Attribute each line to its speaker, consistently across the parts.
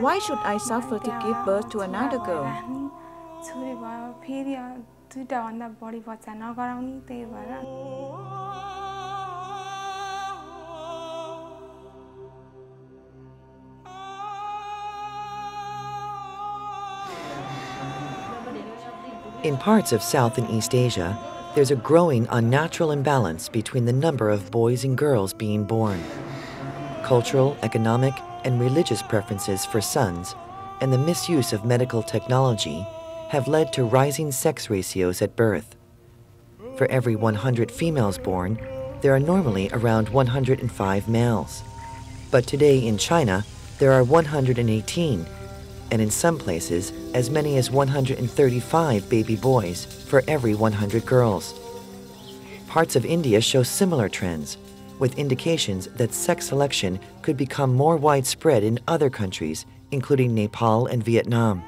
Speaker 1: Why should I suffer to give birth to another girl?
Speaker 2: In parts of South and East Asia, there's a growing unnatural imbalance between the number of boys and girls being born. Cultural, economic, and religious preferences for sons and the misuse of medical technology have led to rising sex ratios at birth. For every 100 females born, there are normally around 105 males. But today in China, there are 118, and in some places, as many as 135 baby boys for every 100 girls. Parts of India show similar trends, with indications that sex selection could become more widespread in other countries, including Nepal and Vietnam.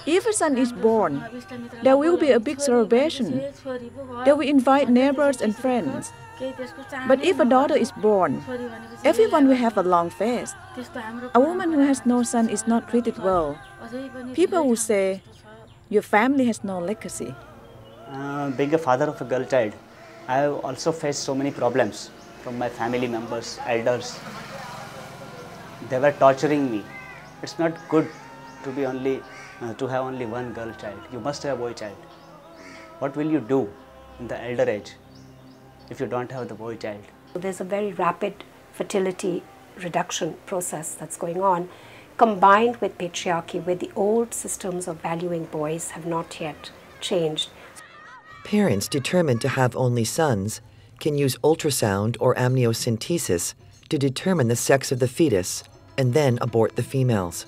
Speaker 1: If a son is born, there will be a big celebration. They will invite neighbors and friends. But if a daughter is born, everyone will have a long face. A woman who has no son is not treated well. People will say, your family has no legacy.
Speaker 3: Being a father of a girl child, I have also faced so many problems from my family members, elders. They were torturing me. It's not good to have only one girl child. You must have a boy child. What will you do in the elder age if you don't have the boy child?
Speaker 4: There's a very rapid fertility reduction process that's going on, combined with patriarchy, where the old systems of valuing boys have not yet changed.
Speaker 2: Parents determined to have only sons can use ultrasound or amniocentesis to determine the sex of the fetus and then abort the females.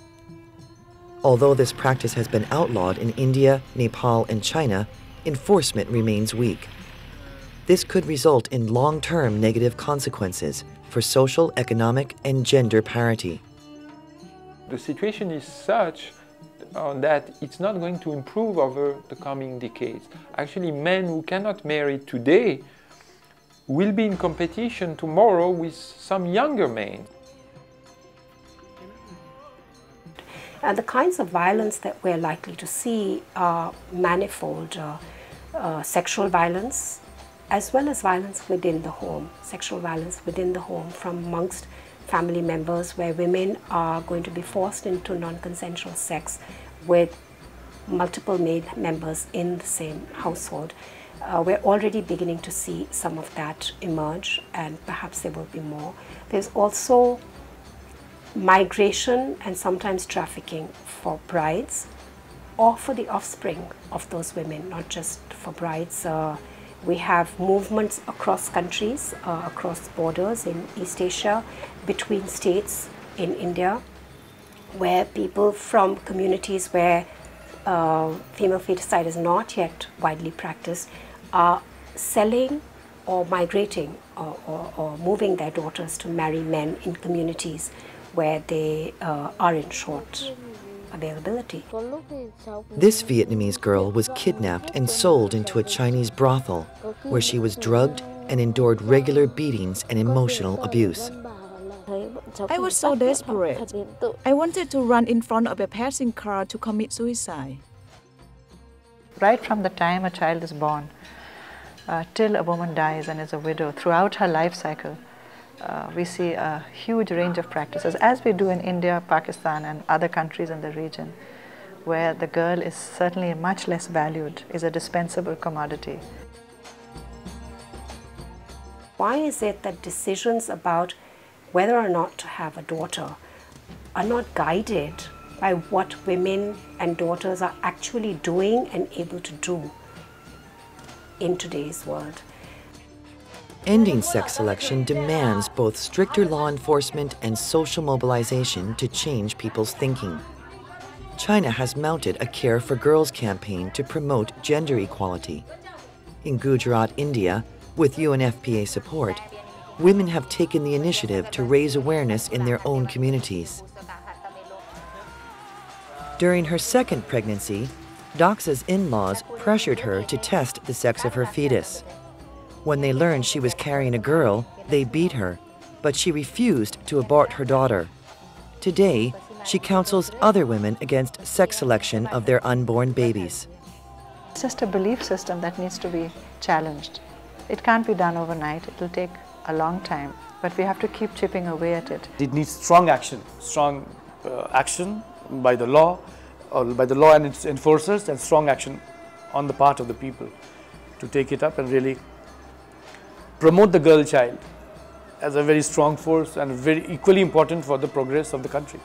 Speaker 2: Although this practice has been outlawed in India, Nepal, and China, enforcement remains weak. This could result in long-term negative consequences for social, economic, and gender parity.
Speaker 5: The situation is such that it's not going to improve over the coming decades. Actually, men who cannot marry today will be in competition tomorrow with some younger men.
Speaker 4: The kinds of violence that we're likely to see are manifold. Sexual violence, as well as violence within the home. Sexual violence within the home from amongst family members, where women are going to be forced into non-consensual sex with multiple male members in the same household. We're already beginning to see some of that emerge, and perhaps there will be more. There's also migration and sometimes trafficking for brides or for the offspring of those women, not just for brides. We have movements across countries, across borders in East Asia, between states in India, where people from communities where female feticide is not yet widely practiced are selling or migrating or moving their daughters to marry men in communities where they are in short availability.
Speaker 2: This Vietnamese girl was kidnapped and sold into a Chinese brothel, where she was drugged and endured regular beatings and emotional abuse.
Speaker 1: I was so desperate. I wanted to run in front of a passing car to commit suicide.
Speaker 6: Right from the time a child is born till a woman dies and is a widow, throughout her life cycle, we see a huge range of practices, as we do in India, Pakistan, and other countries in the region, where the girl is certainly much less valued, is a dispensable commodity.
Speaker 4: Why is it that decisions about whether or not to have a daughter are not guided by what women and daughters are actually doing and able to do in today's world?
Speaker 2: Ending sex selection demands both stricter law enforcement and social mobilization to change people's thinking. China has mounted a Care for Girls campaign to promote gender equality. In Gujarat, India, with UNFPA support, women have taken the initiative to raise awareness in their own communities. During her second pregnancy, Doxa's in-laws pressured her to test the sex of her fetus. When they learned she was carrying a girl, they beat her, but she refused to abort her daughter. Today, she counsels other women against sex selection of their unborn babies.
Speaker 6: It's just a belief system that needs to be challenged. It can't be done overnight. It will take a long time, but we have to keep chipping away at it.
Speaker 7: It needs strong action by the law and its enforcers, and strong action on the part of the people to take it up and really promote the girl child as a very strong force and very equally important for the progress of the country.